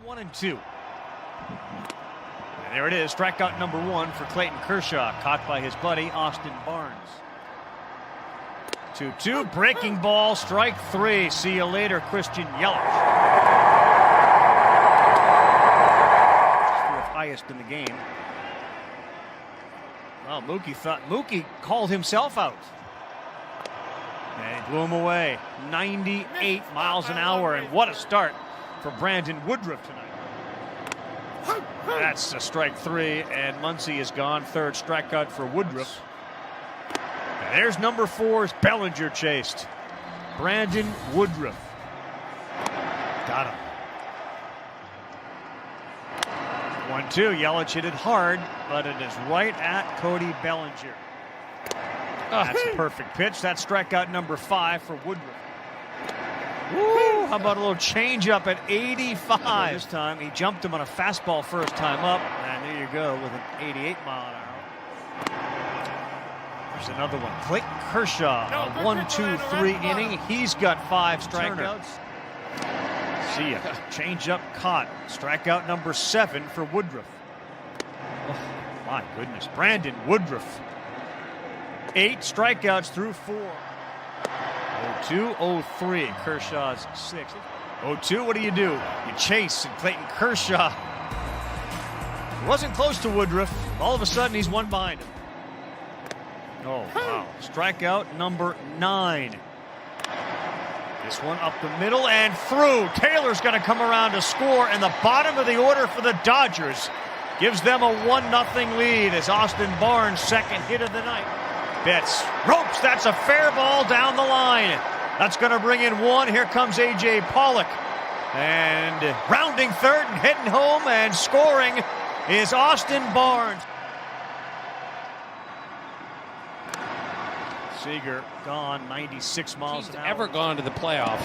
1-2. And there it is, strikeout number 1 for Clayton Kershaw, caught by his buddy Austin Barnes. 2-2, breaking ball, strike 3. See you later, Christian Yelich. Fourth highest in the game. Well, Mookie called himself out. And he blew him away. 98 miles an hour, and what a start for Brandon Woodruff tonight. That's a strike 3, and Muncy is gone. Third strikeout for Woodruff. And there's number 4's Bellinger chased. Brandon Woodruff. Got him. 1-2. Yelich hit it hard, but it is right at Cody Bellinger. That's a perfect pitch. That's strikeout number 5 for Woodruff. Woo! How about a little changeup at 85? This time he jumped him on a fastball first time up, and there you go with an 88 mile an hour. There's another one. Clayton Kershaw, a 1-2-3 inning. He's got 5 strikeouts. See ya. Changeup caught. Strikeout number 7 for Woodruff. Oh, my goodness. Brandon Woodruff. 8 strikeouts through 4. 0-2, 0-3. Kershaw's 6th. 0-2, what do? You chase, and Clayton Kershaw wasn't close to Woodruff. All of a sudden, he's one behind him. Oh, wow. Strikeout number 9. This one up the middle and through. Taylor's going to come around to score, and the bottom of the order for the Dodgers gives them a 1-0 lead as Austin Barnes' second hit of the night. Betts ropes. That's a fair ball down the line. That's going to bring in 1. Here comes A.J. Pollock. And rounding third and heading home and scoring is Austin Barnes. Seager gone 96 miles an hour. Ever gone to the playoffs,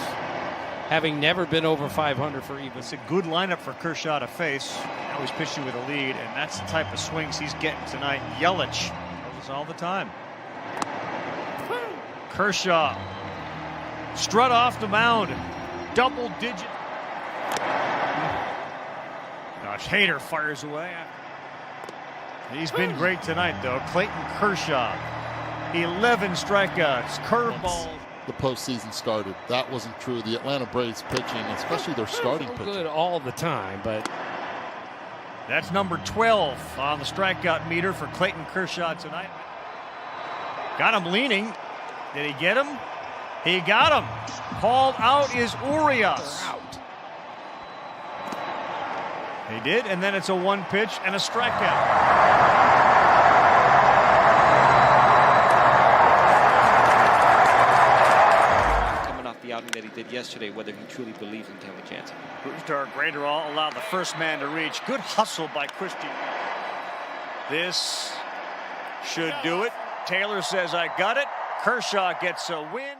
having never been over 500 for even. It's a good lineup for Kershaw to face. Now he's pitching with a lead, and that's the type of swings he's getting tonight. Yelich does this all the time. Kershaw, strut off the mound, double digit. Josh Hader fires away. He's been great tonight, though. Clayton Kershaw, 11 strikeouts, curveballs. The postseason started. That wasn't true of the Atlanta Braves pitching, especially their starting pitching. Good all the time, but that's number 12 on the strikeout meter for Clayton Kershaw tonight. Got him leaning. Did he get him? He got him. Called out is Urias. He did, and then it's a 1 pitch and a strikeout. Coming off the outing that he did yesterday, whether he truly believes him to have a chance. Brewster Graterol allowed the first man to reach. Good hustle by Christian. This should do it. Taylor says, I got it. Kershaw gets a win.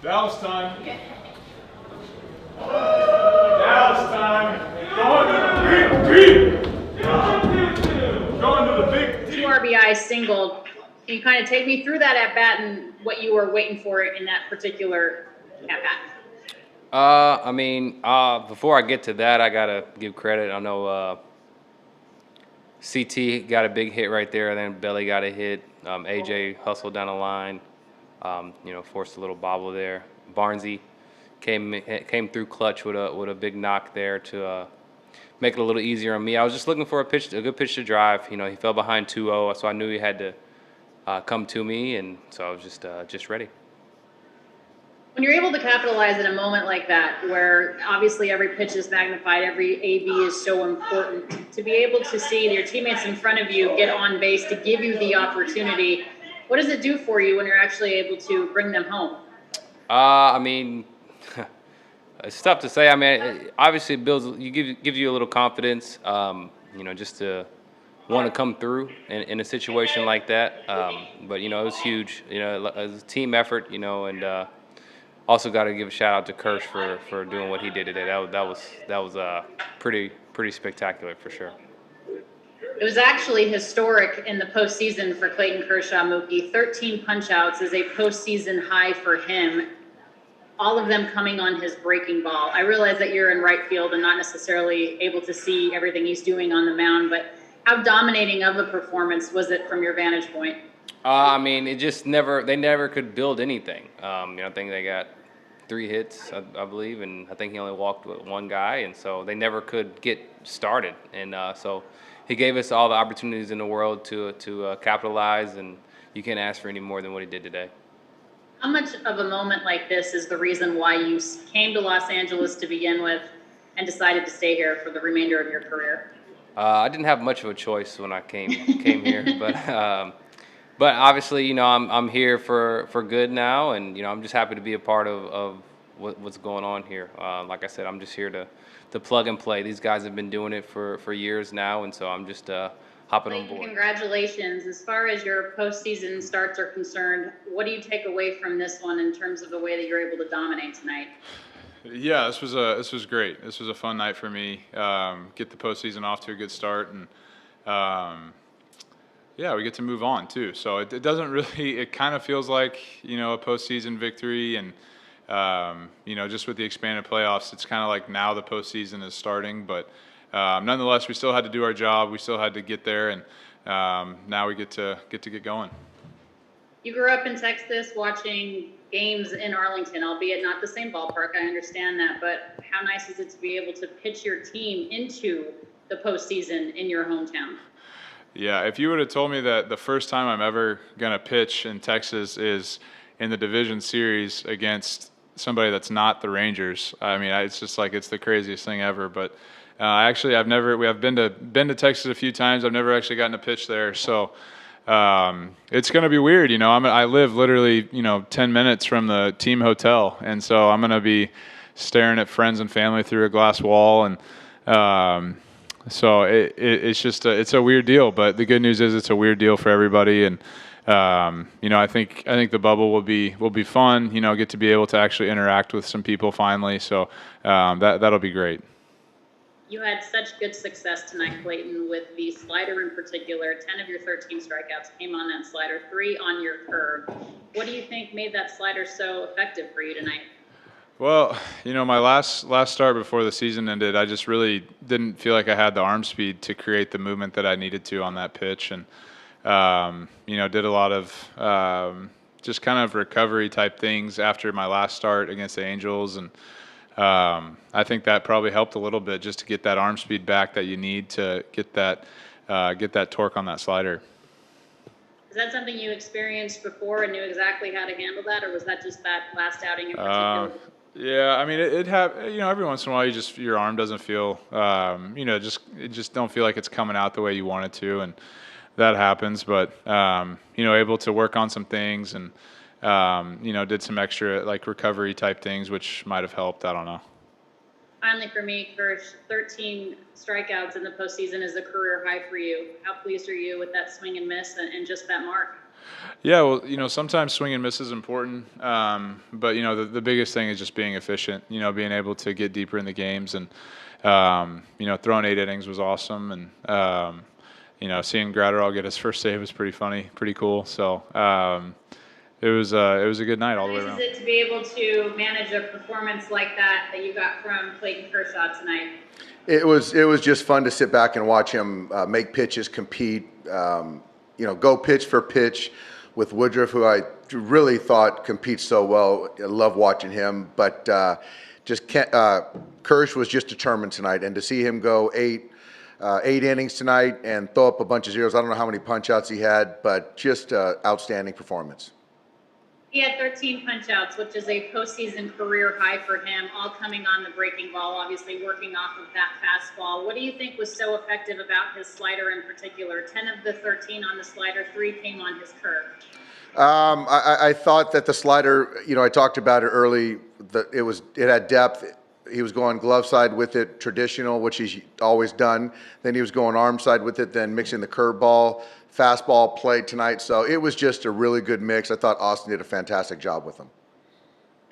Dallas time. Dallas time. Going to the big D. 2 RBI singled. Can you kind of take me through that at bat and what you were waiting for in that particular at bat? Before I get to that, I gotta give credit. I know CT got a big hit right there, and then Belly got a hit. AJ hustled down the line, forced a little bobble there. Barnesy came through clutch with a big knock there to make it a little easier on me. I was just looking for a good pitch to drive. He fell behind 2-0, so I knew he had to come to me, and so I was just ready. When you're able to capitalize in a moment like that, where obviously every pitch is magnified, every AB is so important, to be able to see your teammates in front of you get on base to give you the opportunity, what does it do for you when you're actually able to bring them home? It's tough to say. Obviously it gives you a little confidence, just to want to come through in a situation like that. But it was huge, as a team effort, and also got to give a shout out to Kirsch for doing what he did today. That was pretty spectacular for sure. It was actually historic in the postseason for Clayton Kershaw. Mookie, 13 punch-outs is a postseason high for him. All of them coming on his breaking ball. I realize that you're in right field and not necessarily able to see everything he's doing on the mound, but how dominating of a performance was it from your vantage point? I mean, it just they never could build anything. I think they got 3 hits, I believe, and I think he only walked with 1 guy, and so they never could get started. And so he gave us all the opportunities in the world to capitalize, and you can't ask for any more than what he did today. How much of a moment like this is the reason why you came to Los Angeles to begin with and decided to stay here for the remainder of your career? I didn't have much of a choice when I came here, but obviously, I'm here for good now, and I'm just happy to be a part of what's going on here. Like I said, I'm just here to plug and play. These guys have been doing it for years now, and so I'm just hopping on board. Congratulations. As far as your postseason starts are concerned, what do you take away from this one in terms of the way that you're able to dominate tonight? Yeah, this was great. This was a fun night for me. Get the postseason off to a good start, and yeah, we get to move on too. So it doesn't really. It kind of feels like a postseason victory, and just with the expanded playoffs, it's kind of like now the postseason is starting. But nonetheless, we still had to do our job. We still had to get there, and now we get to get going. You grew up in Texas watching games in Arlington, albeit not the same ballpark. I understand that, but how nice is it to be able to pitch your team into the postseason in your hometown? Yeah, if you would have told me that the first time I'm ever going to pitch in Texas is in the division series against somebody that's not the Rangers, I mean, it's just like it's the craziest thing ever. But I've been to Texas a few times. I've never actually gotten to pitch there, so it's going to be weird. I live literally 10 minutes from the team hotel, and so I'm going to be staring at friends and family through a glass wall, and so it's just it's a weird deal. But the good news is it's a weird deal for everybody, and I think the bubble will be fun. Get to be able to actually interact with some people finally, so that'll be great. You had such good success tonight, Clayton, with the slider in particular. 10 of your 13 strikeouts came on that slider, 3 on your curve. What do you think made that slider so effective for you tonight? Well, my last start before the season ended, I just really didn't feel like I had the arm speed to create the movement that I needed to on that pitch, and did a lot of just kind of recovery type things after my last start against the Angels, and I think that probably helped a little bit just to get that arm speed back that you need to get that torque on that slider. Is that something you experienced before and knew exactly how to handle that, or was that just that last outing in particular? Yeah, I mean, every once in a while your arm doesn't feel, it just don't feel like it's coming out the way you want it to, and that happens. But able to work on some things and did some extra like recovery type things, which might have helped. I don't know. Finally, for me, Kirsch, 13 strikeouts in the postseason is a career high for you. How pleased are you with that swing and miss and just that mark? Yeah, well, sometimes swing and miss is important, but the biggest thing is just being efficient. Being able to get deeper in the games, and throwing 8 innings was awesome, and seeing Gratterall get his first save was pretty funny, pretty cool. So it was a good night all the way around. How nice is it to be able to manage a performance like that you got from Clayton Kershaw tonight? It was just fun to sit back and watch him make pitches, compete. Go pitch for pitch with Woodruff, who I really thought competes so well. I love watching him, but Kirsch was just determined tonight, and to see him go 8 innings tonight and throw up a bunch of zeros. I don't know how many punch outs he had, but just outstanding performance. He had 13 punch-outs, which is a postseason career high for him, all coming on the breaking ball, obviously working off of that fastball. What do you think was so effective about his slider in particular? 10 of the 13 on the slider, 3 came on his curve. I thought that the slider, I talked about it early, it had depth. He was going glove side with it, traditional, which he's always done. Then he was going arm side with it, then mixing the curveball, fastball play tonight. So it was just a really good mix. I thought Austin did a fantastic job with him.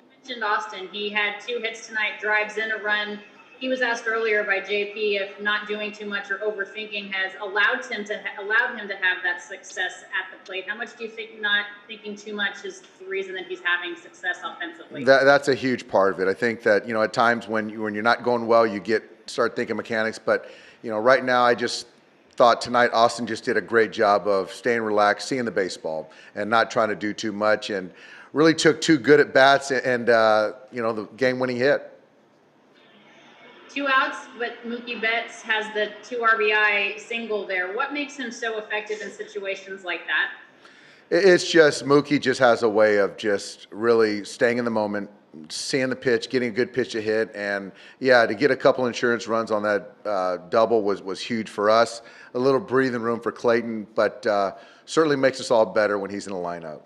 You mentioned Austin. He had 2 hits tonight, drives in a run. he was asked earlier by JP if not doing too much or overthinking has allowed him to have that success at the plate. How much do you think not thinking too much is the reason that he's having success offensively? That's a huge part of it. I think that, at times when you're not going well, you start thinking mechanics. But, right now I just thought tonight Austin just did a great job of staying relaxed, seeing the baseball, and not trying to do too much, and really took 2 good at bats and the game-winning hit. 2 outs, but Mookie Betts has the 2 RBI single there. What makes him so effective in situations like that? It's just Mookie just has a way of just really staying in the moment, seeing the pitch, getting a good pitch to hit, and to get a couple insurance runs on that double was huge for us. A little breathing room for Clayton, but certainly makes us all better when he's in the lineup.